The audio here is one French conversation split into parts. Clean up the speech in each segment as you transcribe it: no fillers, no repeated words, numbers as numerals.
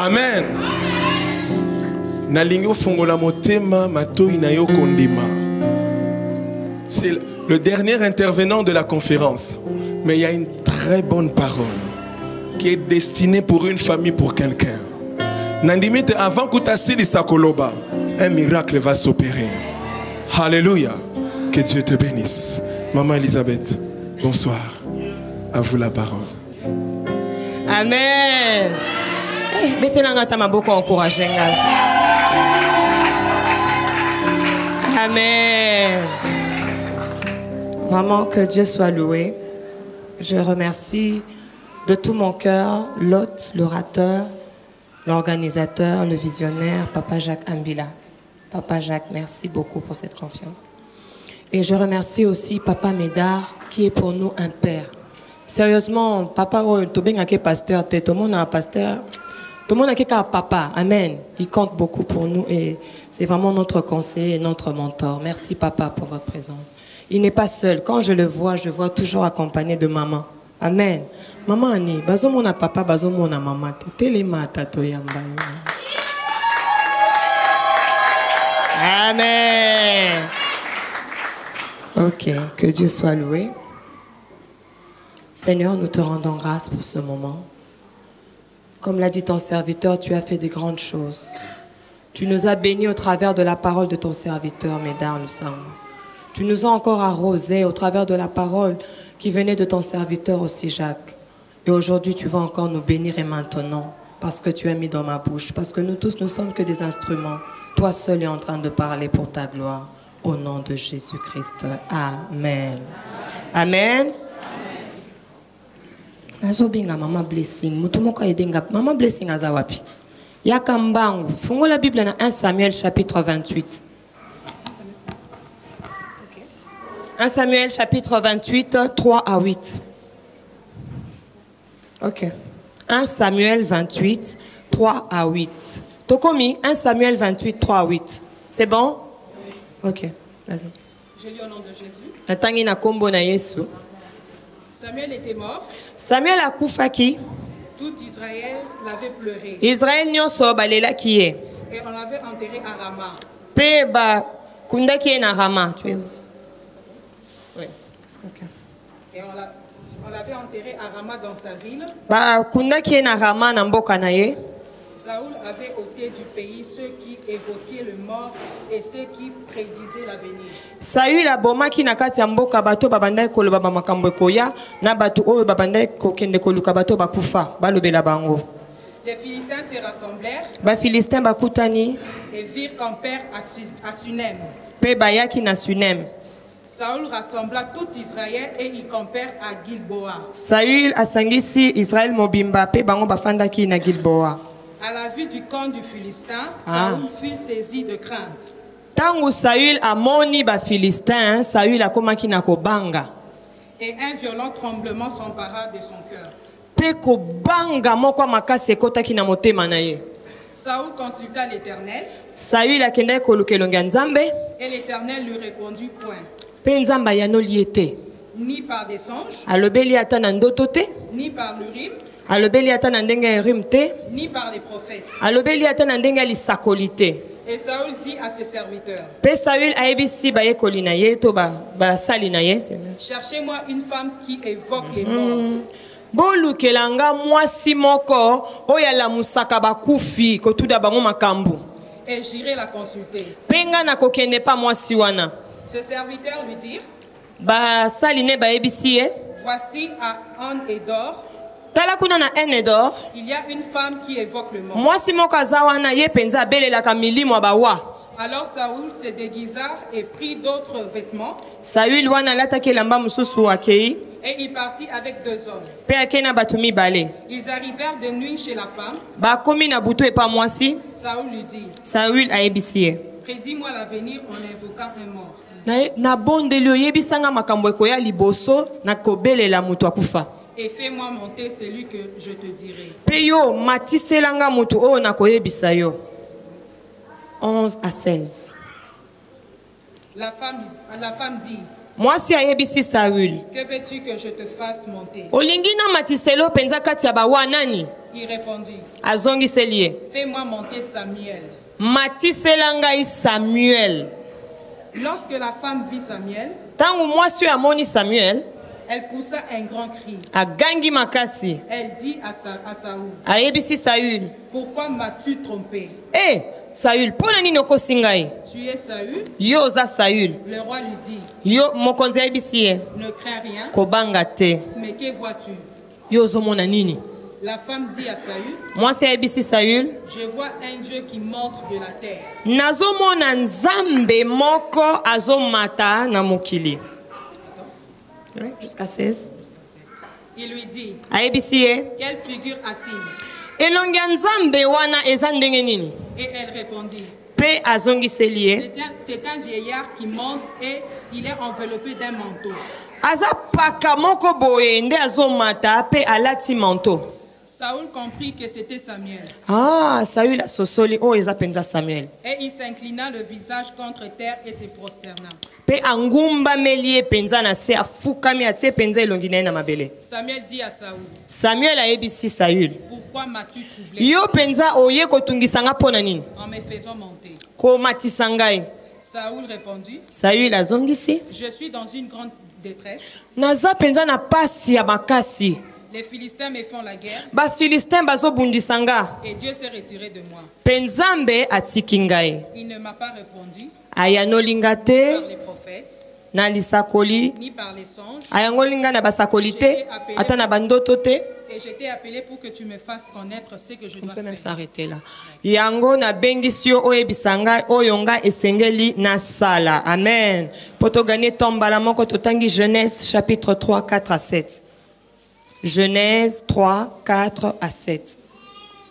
Amen. Nalingo fongola motema matoi na yo kondima. C'est le dernier intervenant de la conférence. Mais il y a une très bonne parole qui est destinée pour une famille, pour quelqu'un. Nandimite avant que tu sakoloba, un miracle va s'opérer. Alléluia. Que Dieu te bénisse. Maman Elisabeth, bonsoir. À vous la parole. Amen. Mettez-la dans beaucoup encouragé. Amen. Vraiment que Dieu soit loué. Je remercie de tout mon cœur l'hôte, l'orateur, l'organisateur, le visionnaire, Papa Jacques Ambila. Papa Jacques, merci beaucoup pour cette confiance. Et je remercie aussi Papa Médard, qui est pour nous un père. Sérieusement, Papa, tout le monde a pasteur, tout le monde a pasteur, tout le monde a papa. Amen. Il compte beaucoup pour nous et c'est vraiment notre conseiller et notre mentor. Merci Papa pour votre présence. Il n'est pas seul. Quand je le vois toujours accompagné de maman. Amen. Maman Annie, bazo mona papa, bazo mona maman. Telema tato yamba. Amen. Ok, que Dieu soit loué. Seigneur, nous te rendons grâce pour ce moment. Comme l'a dit ton serviteur, tu as fait des grandes choses. Tu nous as bénis au travers de la parole de ton serviteur, Médard Lusamba. Tu nous as encore arrosés au travers de la parole qui venait de ton serviteur aussi, Jacques. Et aujourd'hui, tu vas encore nous bénir et maintenant, parce que tu as mis dans ma bouche, parce que nous tous, nous sommes que des instruments. Toi seul es en train de parler pour ta gloire. Au nom de Jésus-Christ. Amen. Amen. Nazobinga mama blessing. Mutumoko edenga mama blessing azawapi. Yakambangu. Fungo la Bible dans 1 Samuel chapitre 28. 1 Samuel chapitre 28, 3 à 8. Ok. 1 Samuel 28, 3 à 8. Tokomi, 1 Samuel 28, 3 à 8. C'est bon? Ok, vas-y. Je lis au nom de Jésus. Natangi na kombo na Yesu. Samuel était mort. Samuel a koufaki. Tout Israël l'avait pleuré. Israël nyonso balela qui est. Et on l'avait enterré à Rama. Pe ba kunda qui est na Rama. Tu es où? Oui. Ok. Et on l'avait enterré à Rama dans sa ville. Ba kunda qui est na Rama na mboka na ye. Saoul avait ôté du pays ceux qui évoquaient le mort et ceux qui prédisaient l'avenir. Saül a bomaki na kati ya mboka bato babandai koloba ba makambo ekoya na bato oyo babandai kokende koluka bato bakufa balobela bango. Les Philistins se rassemblèrent. Ba Philistins bakutani Et virent campèrent à Sunem. Pe bayaki na Sunem. Saoul rassembla tout Israël et ils campèrent à Gilboa. Saül asangisi Israël mobimba pe bango bafandaki na Gilboa. À la vue du camp du Philistin, Saoul fut saisi de crainte. Tangu Saül amoni ba Philistin, Saül akomaki na kobanga. Et un violent tremblement s'empara de son cœur. Pe kobanga moko makasi ekotaki na motema na ye. Saoul consulta l'Éternel. Saül akendaki koluka elongi ya Nzambe. Et l'Éternel lui répondit point. Pe Nzambe ayanoli ye te. Ni par des songes. Alobeli ata na ndoto te. Ni par l'Urim. Alobeli ata na ndenge ya Urim te. Ni par les prophètes. Alobeli ata na ndenge ya lisakoli te. Et Saoul dit à ses serviteurs. Pe Saül ayebisi bayekoli na ye to basali na ye. Cherchez-moi une femme qui évoque les morts. Bolukelanga mwasi moko oyo alamusaka bakufi kotuda bango makambo. Et j'irai la consulter. Penga na kokende pa mwasi wana. Ses serviteurs lui dirent. Basali ne bayebisi ye. Voici à En-Edor. Tala kuna na En-Edor. Il y a une femme qui évoque le mort. Mwasi moko aza wana ye penza abelelaka milimo bawa. Alors Saoul se déguisa et prit d'autres vêtements. Saül wana alataki elamba mususu akei. Et il partit avec 2 hommes. Pe akei na bato mibale. Ils arrivèrent de nuit chez la femme. Bakomi na butu epa mwasi. Saoul lui dit. Saül ayebisi ye. Prédis-moi l'avenir en invoquant un mort. Na bondeli oyebisanga makambo ekoya liboso na kobelela mutu akufa. Et fais-moi monter celui que je te dirai. Pe yo matiselanga mutu oyo na koyebisa yo. 11 à 16. La femme dit. Mwasi ayebisi Saül. Que veux-tu que je te fasse monter? Olingi na matiselo penza kati ya bawa nani? Il répondit. Azongi selie. Fais-moi monter Samuel. Matiselangai Samuel. Lorsque la femme vit Samuel, Tangu mwasi amoni Samuel, elle poussa un grand cri. agangi makasi. Elle dit à Saül, Ayebisi Saül. pourquoi m'as-tu trompé? Eh, Saül, pona nini okosingai? Tu es Saül? Yo oza Saül. Le roi lui dit, Yo mokonzi ayebisi ye. ne crains rien, Kobanga te. mais que vois-tu? Yo ozomona nini? La femme dit à Saül, Mwasi ayebisi Saül. je vois un Dieu qui monte de la terre. Nazomona nzambe moko azomata na mokili. Jusqu'à 16. Il lui dit, Ayebisi ye. quelle figure a-t-il? Elongi ya nzambe wana eza ndenge nini? Et elle répondit, Pe azongiseli ye. c'est un vieillard qui monte et il est enveloppé d'un manteau. Aza paka moko boye nde azomata pe alati manteau. Saül comprit que c'était Samuel. Ah, Saül asosoli o eza penza Samuel. Et il s'inclina le visage contre terre et se prosterna. Pe angumba melie penza na se afukami atie penza elongi na ye na mabele. Samuel dit à Saül, Samuel ayebisi Saül. pourquoi m'as-tu troublé Yo penza oye kotungisanga pona nini? en me faisant monter? Komatisa ngai. Saül répondit, Saül azongisi. je suis dans une grande détresse. Naza penza na pasi ya makasi. Les Philistins me font la guerre Ba Philistin bazobundisa nga. et Dieu s'est retiré de moi. Penzambe atiki ngai. Il ne m'a pas répondu Ayanolinga par te les prophètes, na lisakoli. ni par les songes. Ayangolinga na basakoli te. Ata na bandoto te. Et je t'ai appelé pour que tu me fasses connaître ce que je On dois peut même faire. s'arrêter là. Yango na bengisi oyebisa ngai oyo ngai esengeli na sala. Amen. Poto gagner tombala moko totangi Genèse chapitre 3 4 à 7. Genèse 3 4 à 7.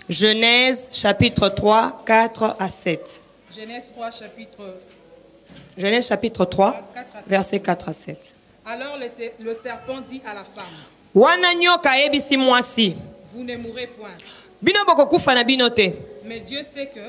Genèse chapitre 3 4 à 7. Genèse 3, chapitre. Genèse chapitre 3 verset 4 à 7. Alors le serpent dit à la femme, Wana nyoka yebisi mwasi. vous ne mourrez point. Bino bokokufa na bino te. Mais Dieu sait que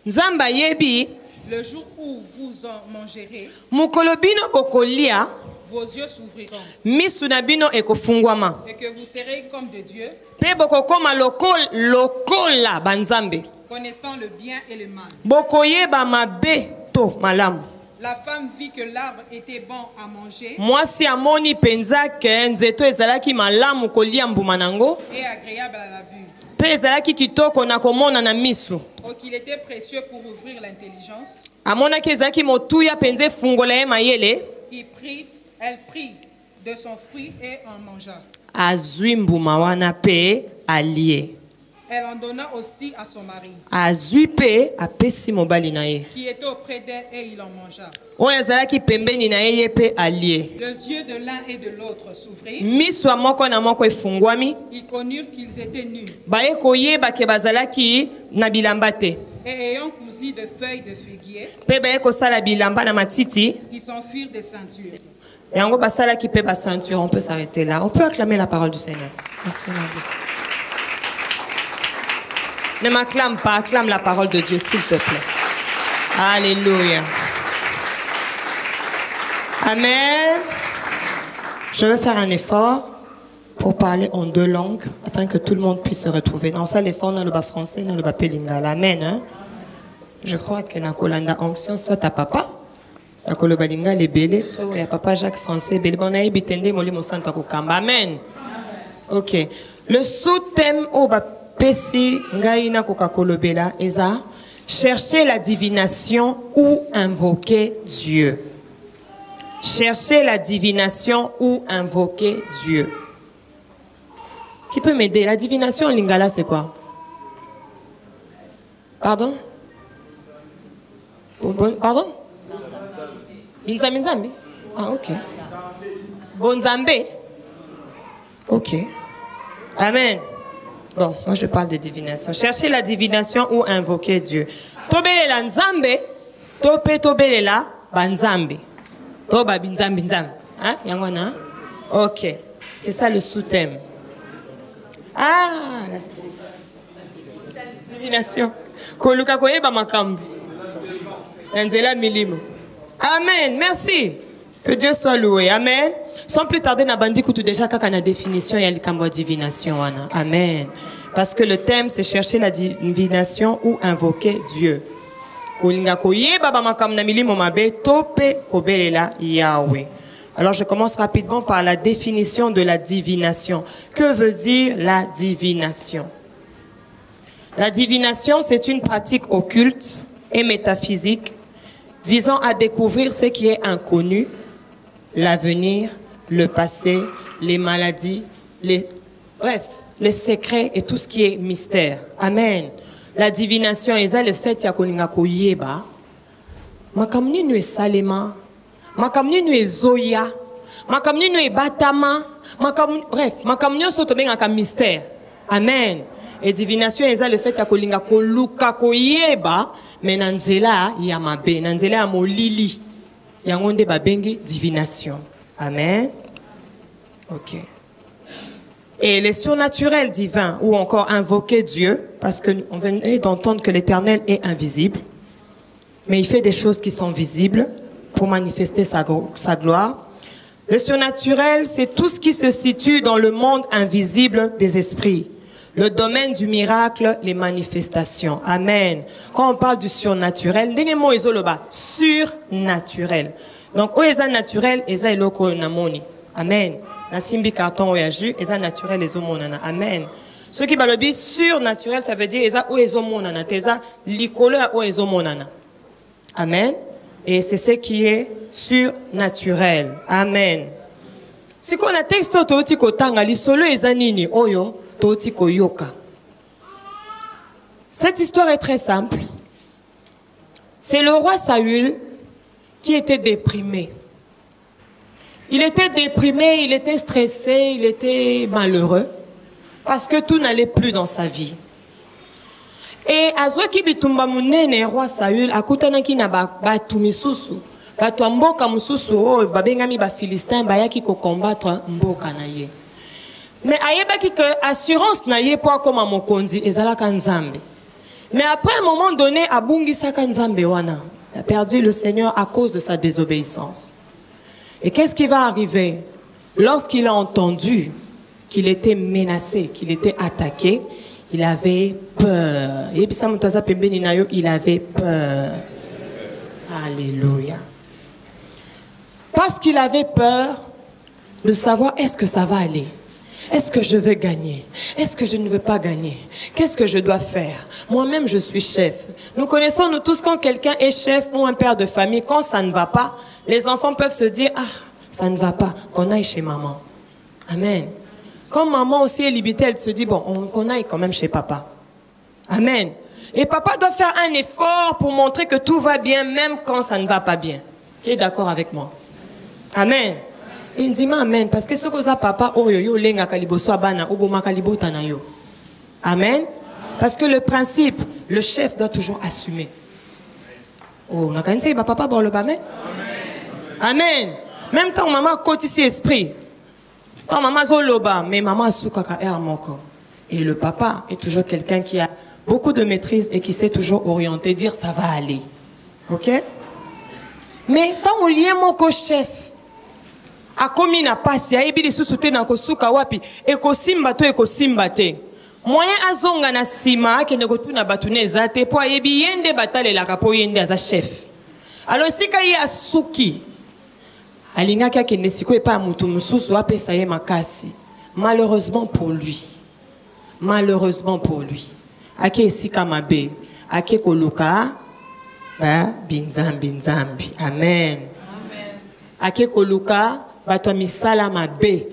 Nzamba yebi le jour où vous en mangerez, mukolo bino bokolia vos yeux s'ouvriront misu na bino ekofungwama. et que vous serez comme de Dieu, Pe bokokoma lokola banzambe. connaissant le bien et le mal. Bokoyeba mabe to malamu. La femme vit que l'arbre était bon à manger Mwasi amoni penza ke nzeto ezalaki malamu kolia mbuma nango. et agréable à la vue. Pe ezalaki kitoko na komona na misu. Oh, qu'il était précieux pour ouvrir l'intelligence. Amonaki ezalaki motuya penza fungola ye mayele. Elle prit de son fruit et en mangea. Azwi mbuma wana pe alie. Elle en donna aussi à son mari, Azwi pe apesi mobali na ye. qui était auprès d'elle, et il en mangea. Oyo ezalaki pembeni na ye pe alie. Les yeux de l'un et de l'autre s'ouvrirent. Miso moko na moko efungwami. Ils connurent qu'ils étaient nus. Baye koyeba ke bazalaki na bilamba te. Et ayant cousu de feuilles de figuier, Pe baye kosala bilamba na matiti. ils s'enfuirent des ceintures. Yango basalaki pe ba ceinture. On peut s'arrêter là. On peut acclamer la parole du Seigneur. Merci. Ne m'acclame pas, acclame la parole de Dieu, s'il te plaît. Alléluia. Amen. Je vais faire un effort pour parler en 2 langues, afin que tout le monde puisse se retrouver. Dans ça, l'effort, dans le bas français, dans le bas pelingala. Amen. Hein? Je crois que dans Kolanda onction, soit ta papa. Ya kolobalinga lebele, to ya papa Jacques français, bele bona ibitende moli mosanta kokamba. Amen. OK. Le sous-thème au bas pesi ngaina kokakolobela eza chercher la divination ou invoquer Dieu. Chercher la divination ou invoquer Dieu. Qui peut m'aider? La divination en lingala c'est quoi? Pardon? Pardon? Binzambi Nzambi? Ah, ok. Bonzambe? Ok. Amen. Bon, moi je parle de divination. Chercher la divination ou invoquer Dieu. Tobelela Nzambe, tobelela banzambe. Toba binzambi nzambe. Hein? Yangwana? Ok. C'est ça le sous-thème. Ah, la divination. Koluka koyeba makambu. Nzela milimo. Amen. Merci. Que Dieu soit loué. Amen. Sans plus tarder, na bandi kutu déjà kaka na définition ya likambo divination wana. Amen. Parce que le thème, c'est chercher la divination ou invoquer Dieu. Alors je commence rapidement par la définition de la divination. Que veut dire la divination? La divination, c'est une pratique occulte et métaphysique visant à découvrir ce qui est inconnu, l'avenir, le passé, les maladies, bref, les secrets et tout ce qui est mystère. Amen. La divination, c'est le fait ya koninga koyeba. Makamni nu salema, makamni nu zoya, makamni nu batama, bref, makamni soto benga ka mystère. Amen. Et divination, c'est le fait ya kolinga koluka koyeba, mais nanzela ya mabe, nanzela ya molili. Yangonde babengi divination. Amen. Ok. Et les surnaturels divins, ou encore invoquer Dieu, parce qu'on venait d'entendre que l'Éternel est invisible, mais il fait des choses qui sont visibles pour manifester sa gloire. Le surnaturel, c'est tout ce qui se situe dans le monde invisible des esprits. Le domaine du miracle, les manifestations. Amen. Quand on parle du surnaturel, surnaturel. Donc, oeza naturel, eza eloko namoni. Amen. Na simbi carton oyaju, eza naturel ezo monana. Amen. Ce qui balobi surnaturel, ça veut dire eza oezo monana, teza likolo ya oezo monana. Amen. Et c'est ce qui est surnaturel. Amen. Si qu'on a texte toti ko tanga li solo eza nini oyo toti ko yoka. Cette histoire est très simple. C'est le roi Saül qui était déprimé. Il était déprimé, il était stressé, il était malheureux parce que tout n'allait plus dans sa vie. Et azwaki bitumba munene roi Saül akutanaki na batu misusu, batu mboka mususu o babengami ba Philistin bayaki ko combattre mboka na ye. Mais ayebaki que assurance na ye po akoma mokonzi ezalaka nzambe. Mais après un moment donné abungisaka nzambe wana. Il a perdu le Seigneur à cause de sa désobéissance. Et qu'est-ce qui va arriver? Lorsqu'il a entendu qu'il était menacé, qu'il était attaqué, il avait peur. Il avait peur. Alléluia. Parce qu'il avait peur de savoir est-ce que ça va aller? Est-ce que je vais gagner? Est-ce que je ne veux pas gagner? Qu'est-ce que je dois faire? Moi-même, je suis chef. Nous connaissons, nous tous, quand quelqu'un est chef ou un père de famille, quand ça ne va pas, les enfants peuvent se dire, ah, ça ne va pas, qu'on aille chez maman. Amen. Quand maman aussi est limitée, elle se dit, bon, qu'on aille quand même chez papa. Amen. Et papa doit faire un effort pour montrer que tout va bien, même quand ça ne va pas bien. Tu es d'accord avec moi? Amen. Il dit amen parce que ce que ça papa oyo lenga kaliboso abana oboma kalibota na yo. Amen. Parce que le principe, le chef doit toujours assumer. Oh, na kanisi ba papa bon le amen. Amen. Même temps maman kotisi esprit. Tant maman zoloba mais maman soukaka moko. Et le papa est toujours quelqu'un qui a beaucoup de maîtrise et qui sait toujours orienter, dire ça va aller. OK? Mais tant on lien moko chef akomi na pasi ayebi lisusu te na kosuka wapi ekosimba to ekosimba te moyen azonga na sima akende kotuna batu ne ezate po ayebi yende batalelaka po yende aza chef. Alors sika ye asuki alingaki akende siko epa mutu mususu apesa ye makasi. Malheureusement pour lui ake esika mabe ake koluka binzambi nzambi. Amen. Ake koluka batu misala mabe.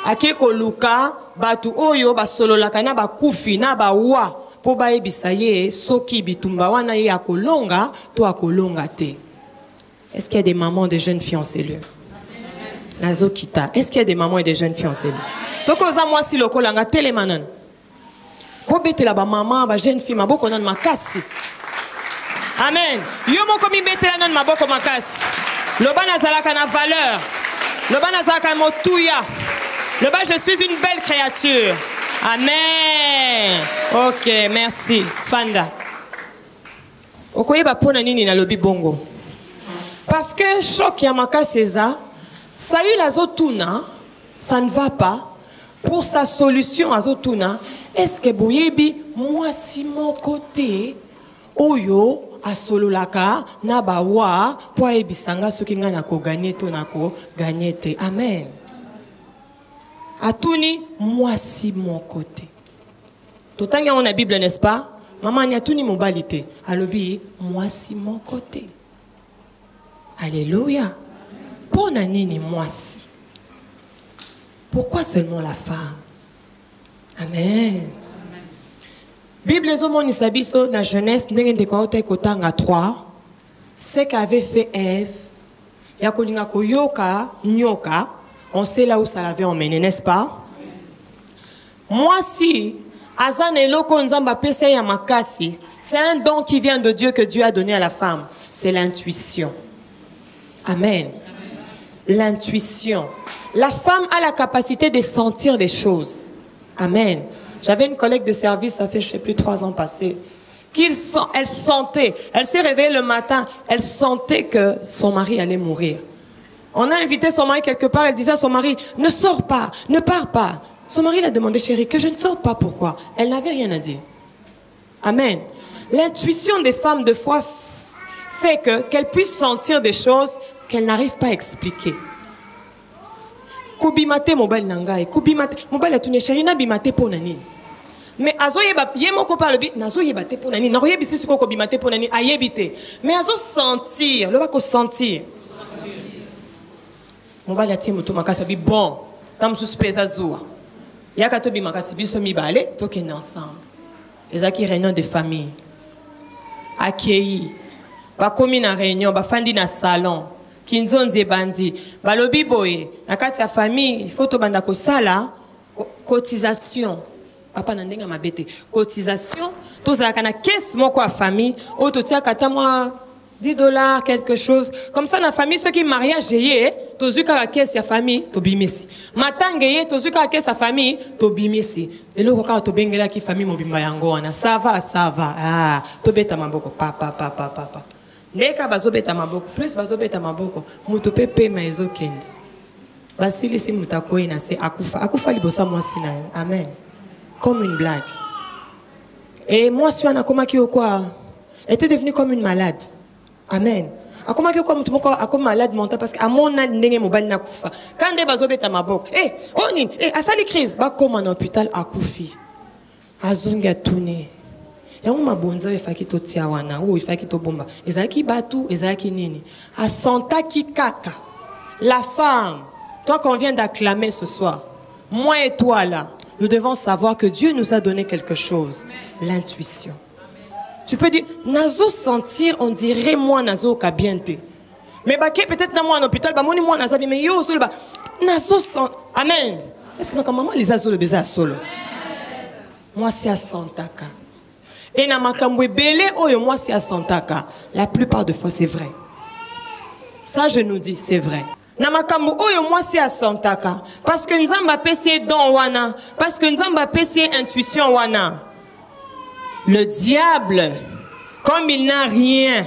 Ake koluka batu oyo basololaka na bakufi na bawa po bayebisa ye soki bitumba wana ye akolonga to akolonga te. Est-ce qu'il y a des mamans et des jeunes filles en cellule? Nazokita. Est-ce qu'il y a des mamans et des jeunes filles en cellule? Soko za mwasi lokolanga telemanan. Po betela ba maman ba jeune fille maboko nan makasi. Amen. Yo moko mi betela nan maboko makasi. Loba nazalaka na valeur. Loba nazalaka motuya. Loba je suis une belle créature. Amen. Ok, merci. Fanda. Okoyeba pona nini na lobi bongo. Parce que choc yamaka César, Saül azotuna, ça ne va pas. pour sa solution à Zotuna, est-ce que boyebi moi si mon côté oyo a solo laka na bawa po ebisanga soki nga na ko gagner to na ko gagner te. Amen. Atuni moi si mon côté. Totanga on a Bible n'est-ce pas? Maman ni atuni mobilité. Alobi moi si mon côté. Alléluia. Pour nani moi si. Pourquoi seulement la femme? Amen. Bible les hommes isabiso na Genèse ndenge ndekota kotanga 3. Ce qu'avait fait Ève, ya kolinga koyoka nyoka, on sait là où ça l'avait emmené, n'est-ce pas? Moi si azan eloko nzamba pesa ya makasi, c'est un don qui vient de Dieu que Dieu a donné à la femme, c'est l'intuition. Amen. L'intuition. La femme a la capacité de sentir les choses. Amen. J'avais une collègue de service, ça fait je ne sais plus 3 ans passés, elle sentait, elle s'est réveillée le matin, elle sentait que son mari allait mourir. On a invité son mari quelque part, elle disait à son mari, ne sors pas, ne pars pas. Son mari l'a demandé, chérie, que je ne sorte pas, pourquoi? Elle n'avait rien à dire. Amen. L'intuition des femmes de foi fait qu'elles puissent sentir des choses qu'elles n'arrivent pas à expliquer. Kubimate mobile nangai, kubimate mobile atune chérie na bimate po nani. Mais azoye ba yemo ko parle bi nazoye bate po nani. Na royebisi siko kubimate po nani ayebite. Mais azo sentir, le va ko sentir. Mobile ati mutu makasa bi bon, tam suspeza zuwa. Yaka to bi makasi biso mibale tokende ensemble. Ezaki réunion de famille. Accueilli. Ba komi na réunion, ba fandi na salon. Kinzonzi bandi balobi boye na kati ya famille il faut to banda ko sala cotisation papa na ndenga mabete cotisation to za kana caisse moko a famille o to tia kata moi $10 quelque chose comme ça na famille ceux qui mariage yé to zuka ka caisse ya famille to bimisi matange yé to zuka ka caisse ya famille to bimisi eloko ka to bengela ki famille mobimba yango wana ça va ah to beta maboko papa Neka bazobeta maboko, plus bazobeta maboko, mutu pepe maezo kende. Basili si mutako ina se akufa. Akufa libosa mwasi na. Amen. Comme une blague. Et moi si wana koma ki okwa était devenu comme une malade. Amen. Akoma ki okwa mutu moko akoma malade mental parce que amona ndenge mobali na kufa. Kande bazobeta maboko. Oni, asali crise ba koma na hôpital akufi. Azonga tuni. Yango mabonza efaki to tia wana ou efaki to bomba ezaki batu ezaki nini asanta ki kaka la femme toi qu'on vient d'acclamer ce soir moi et toi là nous devons savoir que Dieu nous a donné quelque chose l'intuition. Tu peux dire nazo sentir on dirait moi nazo ka bienté mais baké peut-être na moi en hôpital ba moni moi nazabi mais yo solo ba nazo sentir amen est-ce que ma maman les azo le beza solo moi c'est à santaka. Et na makambo belé oyo moi si a santaka la plupart de fois c'est vrai. Ça je nous dis c'est vrai. Na makambo oyo moi si a santaka parce que nzamba pesi don wana parce que nzamba pesi intuition wana. Le diable comme il n'a rien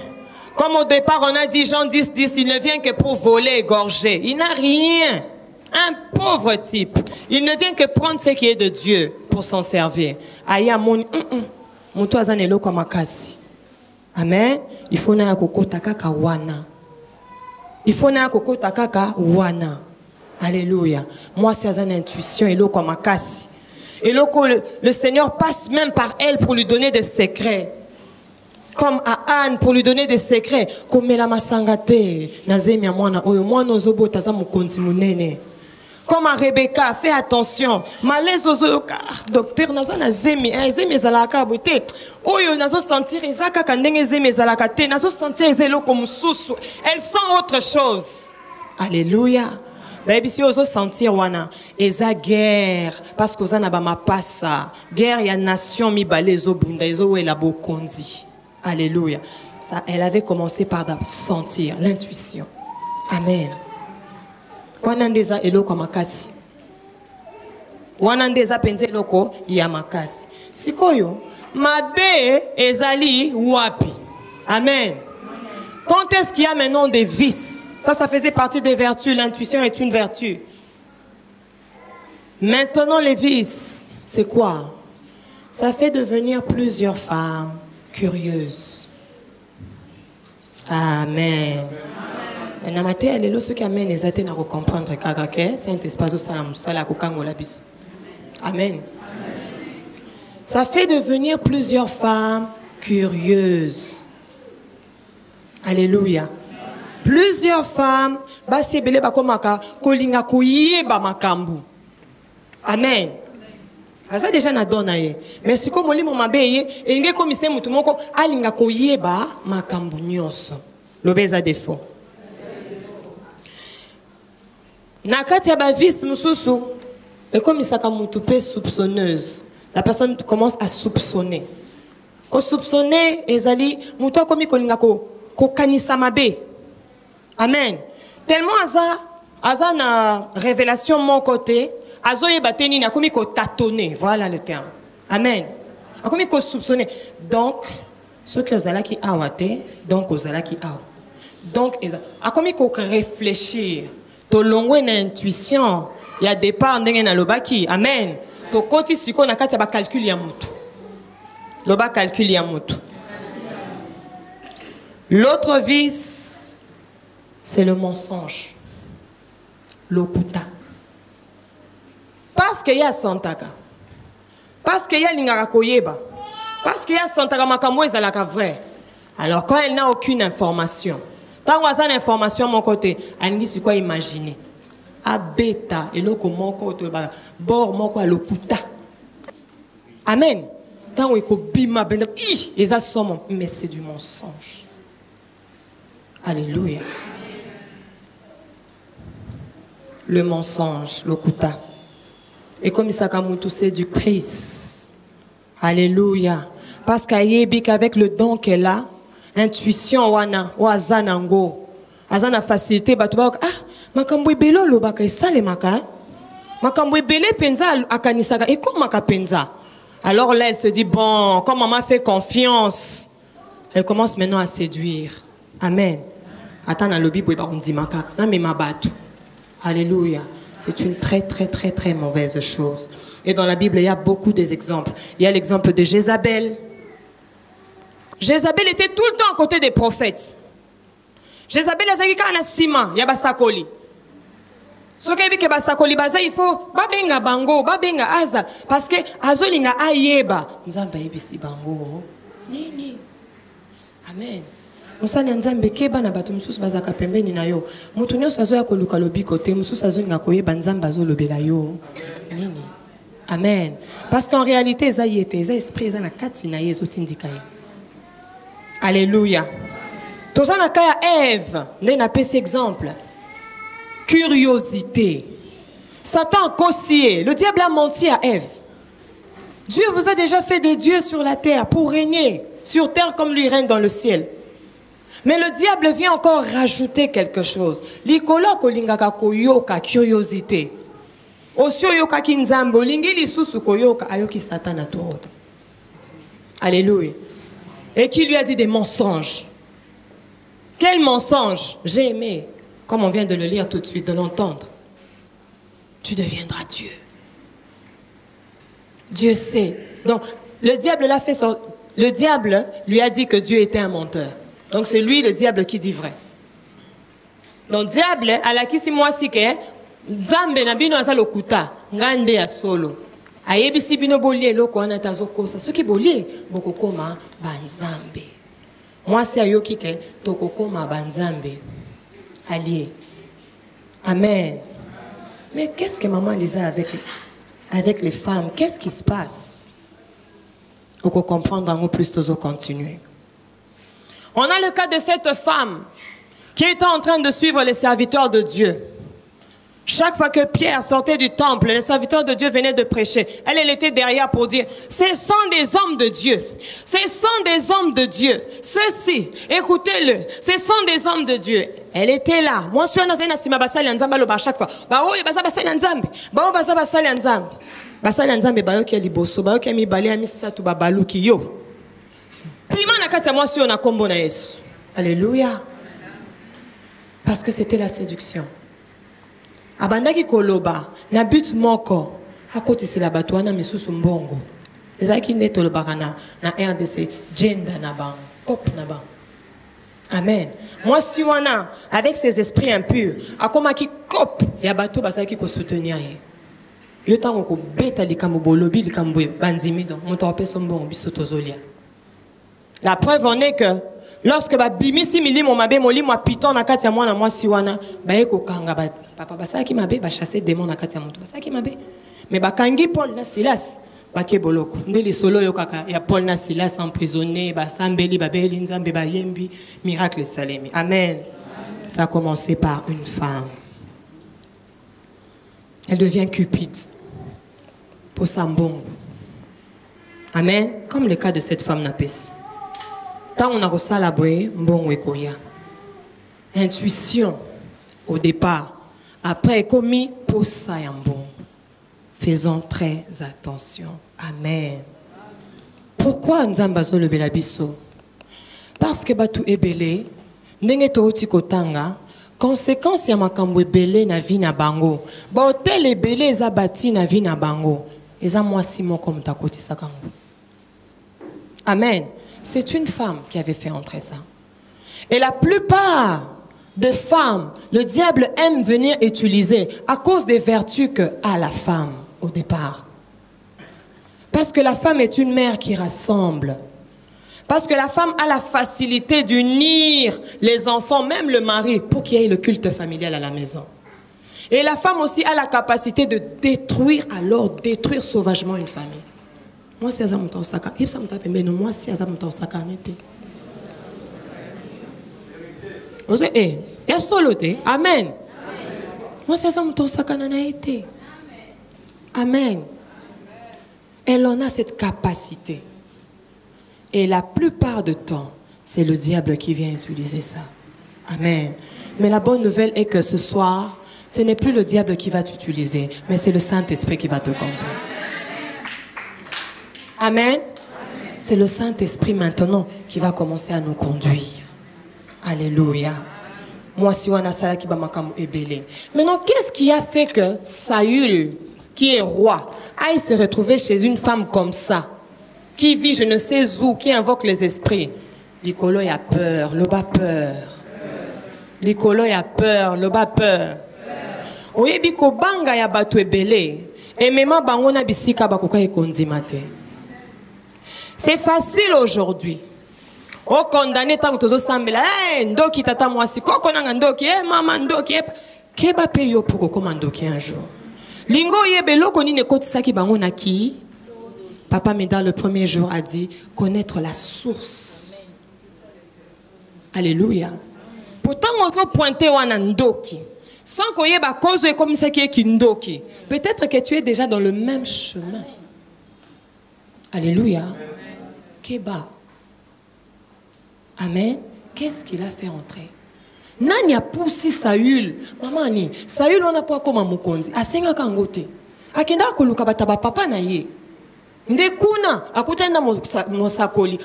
comme au départ on a dit Jean 10:10 il ne vient que pour voler égorger. Il n'a rien. Un pauvre type. Il ne vient que prendre ce qui est de Dieu pour s'en servir. Aya mon Mutu azanelo kwa makasi. Amen. Il faut na kokota kaka wana. Il faut na kokota kaka wana. Alléluia. Moi c'est une intuition et kwa makasi. Et le Seigneur passe même par elle pour lui donner des secrets. Comme à Anne pour lui donner des secrets. Comme la masangate nazemi mwana oyo mwana ozobota za mukonzi munene. Comme à Rebecca, fais attention. Malaise aux docteur nazana zemi, zemi zalaka bote. Oyo nazo sentir ezaka kandenge zemi zalaka te, nazo sentir ezelo comme susu. Elle sent autre chose. Alléluia. Baby si ozo sentir wana, eza guerre parce que ozana ba mapasa. Guerre ya nation mibale zo bunda ezo wela bokonzi. Alléluia. Ça elle avait commencé par sentir l'intuition. Amen. Wanandeza eloko makasi. Wanandeza penze eloko ya makasi. Sikoyo, mabe ezali wapi. Amen. Quand est-ce qu'il y a maintenant des vices? Ça faisait partie des vertus. L'intuition est une vertu. Maintenant, les vices, c'est quoi? Ça fait devenir plusieurs femmes curieuses. Amen. Namate alelo ceux qui amènent les athées à comprendre que Saint-Espace au salam sala kokangola biso. Amen. Ça fait devenir plusieurs femmes curieuses. Alléluia. Plusieurs femmes basi ebele bakomaka kolinga koyeba makambu. Amen. Ça déjà na dona ye. Mais si comme molimo mabeye enge komise mutu moko alinga koyeba makambu nyonso. Lobeza défaut. Nakati ya bavis mususu ekomisaka mutu pe soupçonneuse. La personne commence à soupçonner. Ko soupçonner ezali mutu akomi kolinga ko kanisa mabe. Amen. Tellement aza na révélation mon côté, azoye bateni na komi ko tâtonner, voilà le terme. Amen. Akomi ko soupçonner. Donc ceux qui ozala ki awate, donc ozala ki aw. Donc akomi ko réfléchir. To longwe na intuition, il y a départ ndenge na lobaki. Amen. To koti siko na kati ba calcul ya mutu. Loba calcul ya mutu. L'autre vice, c'est le mensonge. Lokuta. Parce qu'il y a Santaka. Parce qu'il y a Lingara Koyeba. Parce qu'il y a Santaka Makambo ezalaka vrai. Alors quand elle n'a aucune information, tant qu'on a l'information mon côté, elle dit c'est quoi imaginer. A bêta et l'autre mon côté, bord mon quoi lokuta. Amen. Tant qu'on est bima benda, ils assomment, mais c'est du mensonge. Alléluia. Le mensonge, lokuta. Et comme Isakamutu séductrice. Alléluia. Parce qu'avec le don qu'elle a, intuition wana wazanango azana facilité batuba makambo ebelo lobaka esale maka makambo ebele penza akanisaka et comme maka penza. Alors là elle se dit bon, comme maman fait confiance, elle commence maintenant à séduire. Amen. Atana lobi boy ba ondi makaka na me mabatu. Alléluia. C'est une très très très très mauvaise chose. Et dans la Bible il y a beaucoup d'exemples. Il y a l'exemple de Jézabel. Jézabel était tout le temps à côté des prophètes. Jézabel a na sima ya basakoli. So kebi ke basakoli baza il faut babenga bango, babenga aza parce que azolinga ayeba nzamba yebisi bango. Nini? Amen. Osani nzambe keba na bato mususu bazaka pembeni na yo. Mutu nyonso azoya koluka lobiko te mususu azolinga koyeba nzamba azolobela yo. Nini? Amen. Parce qu'en réalité eza yete, eza esprit eza na kati na yezo tindika ye. Alléluia. Tozana kaya Ève, n'a pas cet exemple. Curiosité. Satan a cossillé. Le diable a menti à Ève. Dieu vous a déjà fait des dieux sur la terre pour régner sur terre comme lui règne dans le ciel. Mais le diable vient encore rajouter quelque chose. Likola kolingaka koyoka curiosité. Osio yoka kinzambo lingi lisusu koyoka ayoki Satan a toro. Alléluia. Et qui lui a dit des mensonges. Quel mensonge? J'ai aimé, comme on vient de le lire tout de suite, de l'entendre. Tu deviendras Dieu. Dieu sait. Donc, le diable l'a fait son... Le diable lui a dit que Dieu était un menteur. Donc, c'est lui, le diable, qui dit vrai. Donc, diable, à la kisi moi si que Nzambe na bino asa lokuta, ngande ya solo. Ayebisi bino bolie loko wana tazokosa. Ce qui bolie, bokokoma banzambe. Moi, c'est ayoki ke tokokoma banzambe. Allié. Amen. Mais qu'est-ce que maman disait avec les femmes? Qu'est-ce qui se passe? Pour qu'on comprenne en plus, toujours continuer. On a le cas de cette femme qui était en train de suivre les serviteurs de Dieu. Chaque fois que Pierre sortait du temple, les serviteurs de Dieu venaient de prêcher. Elle était derrière pour dire, ce sont des hommes de Dieu. Ce sont des hommes de Dieu. Ceux-ci, écoutez-le, ce sont des hommes de Dieu. Elle était là. Moi, je suis à chaque fois. Alléluia. Parce que c'était la séduction. Abandaki koloba na but moko akotisi la bato wana misusu mbongo. Ezaki nde tolobaka na RDC gender na bango, cop na bango. Amen. Moi si wana avec ses esprits impurs, akomaki cop ya bato basaki ko soutenir ye. Yo tango ko beta likambo bolobi likambo banzimi donc moto apeso mbongo biso tozolia. La preuve en est que lorsque ba bimisi milimo mabe molimo a piton na kati ya mwana mwasi wana baye ko kanga ba papa basaki mabe ba chasser démon na kati ya moto basaki mabe. Mais bakangi Paul na Silas bake boloko ndeli solo yo kaka ya Paul na Silas emprisonné ba sambeli ba beli nzambe ba yembi miracle salemi. Amen. Ça a commencé par une femme. Elle devient cupide pour Sambongo. Amen. Comme le cas de cette femme Napesi. Tant on a reçu la boye, mbongo ekoya. Intuition au départ. Après commis pour ça yambongo. Faisons très attention. Amen. Pourquoi Nzambazo le belabiso? Parce que batu ebele, ndenge touti kotanga, conséquence ya makambo ebele na vie na bango. Ba hotel ebele eza bati na vie na bango. Eza mwasi moko mutakoti sakango. Amen. C'est une femme qui avait fait entrer ça. Et la plupart des femmes, le diable aime venir utiliser à cause des vertus qu'a la femme au départ. Parce que la femme est une mère qui rassemble. Parce que la femme a la facilité d'unir les enfants, même le mari, pour qu'il y ait le culte familial à la maison. Et la femme aussi a la capacité de détruire sauvagement une famille. Moi, si Azam Osaka, moi, si Azam Osaka, il y a solo. Amen. Moi, si Azam Osaka, Amen. Elle en a cette capacité. Et la plupart du temps, c'est le diable qui vient utiliser ça. Amen. Mais la bonne nouvelle est que ce soir, ce n'est plus le diable qui va t'utiliser, mais c'est le Saint-Esprit qui va te conduire. Amen. C'est le Saint-Esprit maintenant qui va commencer à nous conduire. Alléluia. Moi, si on a ça qui va m'accamer ébélé. Maintenant, qu'est-ce qui a fait que Saül, qui est roi, aille se retrouver chez une femme comme ça, qui vit je ne sais où, qui invoque les esprits? L'icolo a peur, le bas peur. L'icolo a peur, le bas peur. Oyebiko banga ya batu ebele. Et même bangona bisika bakoka ekonzimate. C'est facile aujourd'hui. O condamné tant que sambela, ndoki tata mwasi, koko nanga ndoki, mama ndoki, keba peyo pour ndoki un jour. Lingo yebelo koni ne kotisaki bangona ki. Papa Méda le premier jour a dit connaître la source. Alléluia. Pourtant on va pointer wana ndoki. Sans qu'on y ait cause comme ça qui est kindoki. Peut-être que tu es déjà dans le même chemin. Alléluia. Keba. Amen. Qu'est-ce qu'il a fait entrer? Nani a poussé Saül. Maman ni. Saül on a pas comme un mokonzi. Asenga kangote. Akenda koluka bataba papa na ye. Ndekuna akutenda mosakoli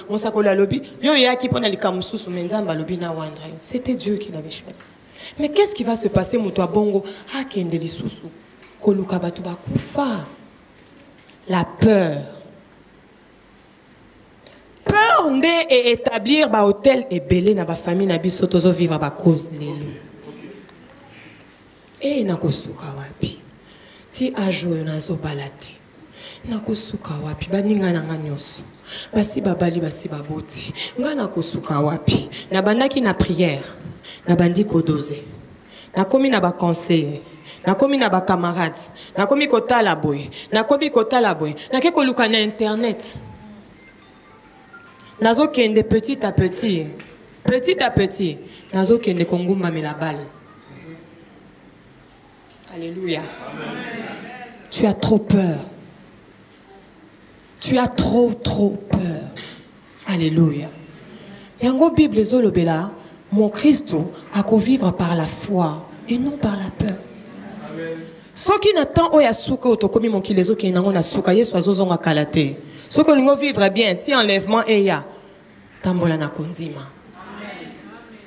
alobi yo yaki pona likamususu menzamba alobi na wandra. C'était Dieu qui l'avait choisi. Mais qu'est-ce qui va se passer muto bongo akende lisusu koluka batu bakufa? La peur. Peur nde et établir ba hôtel et belé na ba famille na biso tozo vivre ba cause lelo. Et nakosuka wapi? Ti ajo nazo balate. Nakosuka wapi? Baninga nanga nyoso. Basi babali basi baboti. Nga nakosuka wapi? Na bandaki na prière. Na bandi kodoze. Na komi na ba conseiller. Na komi na ba camarade. Na komi kotala boy. Na komi kotala boy. Na ke koluka na internet. Nazo kende petit à petit. Petit à petit. Nazo kende kongumba me la balle. Alléluia. Tu as trop peur. Tu as trop peur. Alléluia. Yango Bible zolobela, mon Christ a qu'à vivre par la foi et non par la peur. Ce qui n'attend oya souka otokomi mon kilezo qui nango na souka yesu azozonga kalate. Ce que nous vivre bien, ti enlèvement eya tambola na konzima.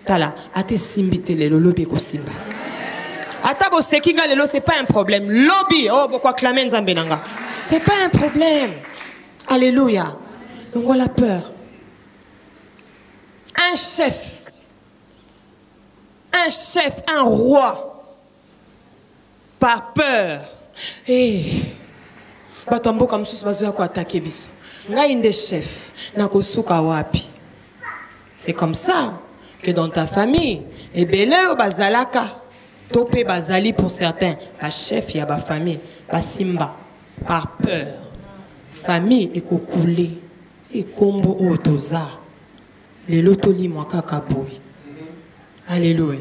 Tala ate simbite le lolobi ko simba. Atabo sekinga lelo, c'est pas un problème. Lobby, oh, pourquoi clamer Nzambenanga? C'est pas un problème. Alléluia. Donc on a peur. Un chef, un roi, par peur. Hey, batambo comme ça, bazo ya ko attaquer biso. Nga inde chef, na kosuka wapi. C'est comme ça que dans ta famille, et belé o bazalaka. Topé bazali pour certains, ba chef ya ba famille, ba simba, par peur. Famille et kokoulé, et kombo otoza. Les lotoli mwakaka boy. Alléluia.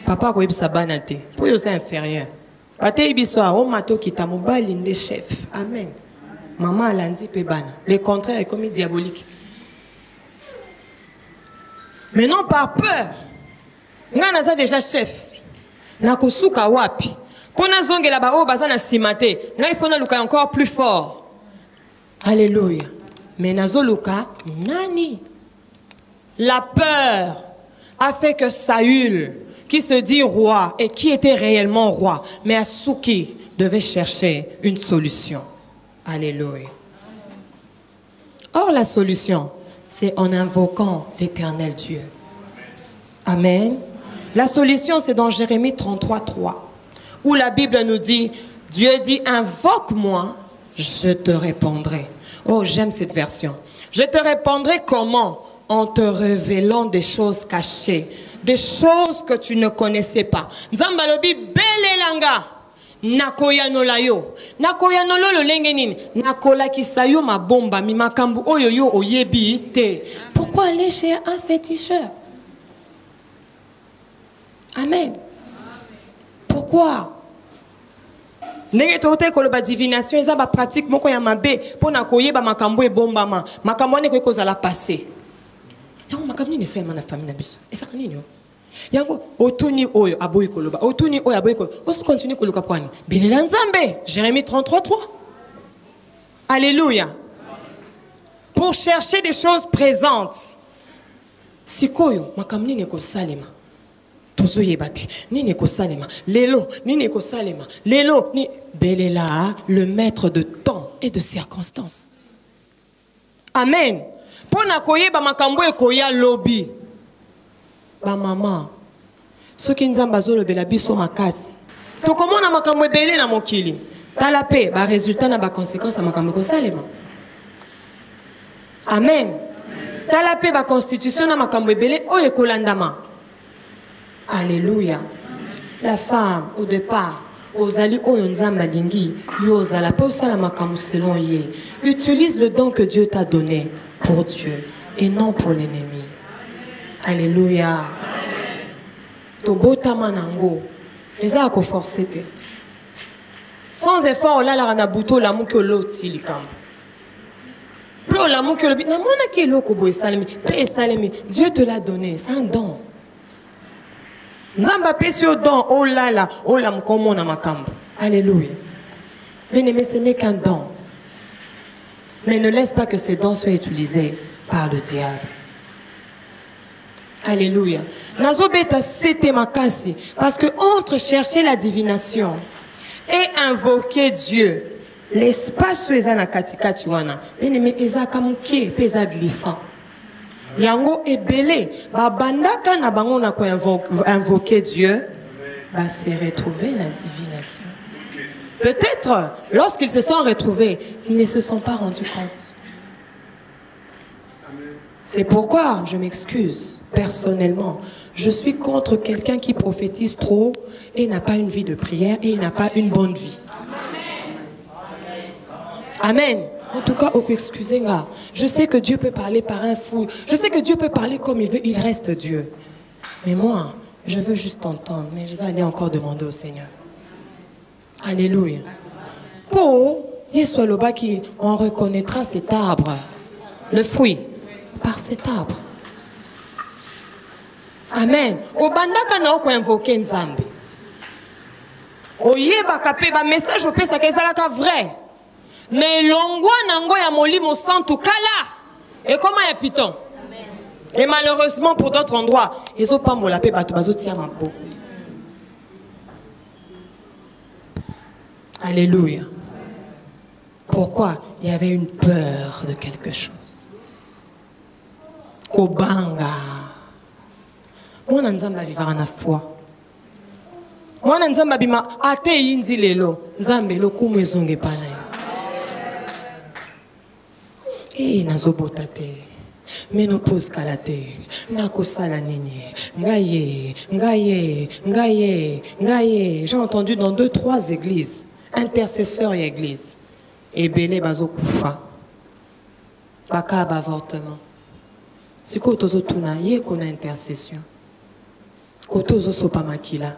Papa ko ibisa banate, pour yo c'est inférieur. Pate ibiswa o mato kita mobali nde chef. Amen. Maman alandi pe bana. Le contraire est comme diabolique. Mais non par peur. Nga naza déjà chef. Nakosuka wapi. Pona zongela ba o bazana simate. Nga ifona luka encore plus fort. Alléluia. Mais nazo luka nani. La peur a fait que Saül, qui se dit roi et qui était réellement roi, mais Asuki devait chercher une solution. Alléluia. Or la solution, c'est en invoquant l'Éternel Dieu. Amen. La solution, c'est dans Jérémie 33:3, où la Bible nous dit, Dieu dit, invoque-moi, je te répondrai. Oh, j'aime cette version. Je te répondrai comment? En te révélant des choses cachées, des choses que tu ne connaissais pas. Nzambalobi belelanga nakoya nolayo nakoya nololo lengenini nakola kisayo mabomba mi makambu oyo yo oyebi te. Pourquoi aller chez un féticheur? Amen. Pourquoi? Ndenge tote koloba divination eza ba pratique moko ya mabe pona koyeba makambu e bombama makambu ne ko za la passer. Yango makamni ne sema na famille na biso. Esa kanini yo? Yango otuni oyo aboyi koloba. Otuni oyo aboyi koloba. Oso continue koluka pwani. Belela Nzambe. Jérémie 33:3. Alléluia. Pour chercher des choses présentes. Sikoyo makamni ne ko salema. Tozo yebate. Ni ne ko salema. Lelo ni ne ko salema. Lelo ni belela le maître de temps et de circonstances. Amen. Pona koyeba makambo ekoya lobby. Ba maman. Soki Nzambe azolobela biso makasi. To komona makambo ebele na mokili. Tala pe ba résultat na ba conséquences à makambo ko salema. Amen. Tala pe ba constitution na makambo ebele oyo ekolandama. Alléluia. La femme au départ ozali oyo Nzambe alingi yo ozala pe osala makambo selon ye. Utilise le don que Dieu t'a donné pour Dieu et non pour l'ennemi. Alléluia. Tobota manango. Les a ko forcer te. Sans effort là la na buto la muke loti likambo. Plus la muke le na mona ke loko boy salemi, pe salemi. Dieu te l'a donné, c'est un don. Nzamba pesio don oh là là, oh la mkomo na makambo. Alléluia. Bien-aimé, ce n'est qu'un don. Mais ne laisse pas que ces dons soient utilisés par le diable. Alléluia. Nazobeta c'était makasi. Parce que entre chercher la divination et invoquer Dieu, l'espace où eza na katikati wana, bien-aimé, eza kamuke, pesa glissant. Yango ebele, ba bandaka na bango na ko invoquer Dieu, ba se retrouver la divination. Peut-être, lorsqu'ils se sont retrouvés, ils ne se sont pas rendus compte. C'est pourquoi je m'excuse personnellement. Je suis contre quelqu'un qui prophétise trop et n'a pas une vie de prière et n'a pas une bonne vie. Amen. En tout cas, excusez-moi. Je sais que Dieu peut parler par un fou. Je sais que Dieu peut parler comme il veut. Il reste Dieu. Mais moi, je veux juste entendre. Mais je vais aller encore demander au Seigneur. Alléluia. Pour Yeswaloba qui on reconnaîtra cet arbre, le fruit, par cet arbre. Amen. Obandaka na oko invoquer Nzambe. Oyeba kapeba message opesa kezalaka vrai. Mais longwa nango ya molimo santu kala. Et comment ya piton? Et malheureusement pour d'autres endroits, ils ont pas molapé bato bazo tia maboko. Alléluia. Pourquoi? Il y avait une peur de quelque chose. Kobanga. Moi, Nzamba vivra na foi. Moi, Nzamba bima ate yinzi lelo. Nzambe lo kumu ezonge pana yo. Nazobota te. Ménopause kalate. Nakosala nini. Ngaye. J'ai entendu dans 2-3 églises. Intercesseurs et églises. Et belé bazo koufa. Baka avortement. Si koto zo tuna ye kona intercession. Koto zo sopa makila.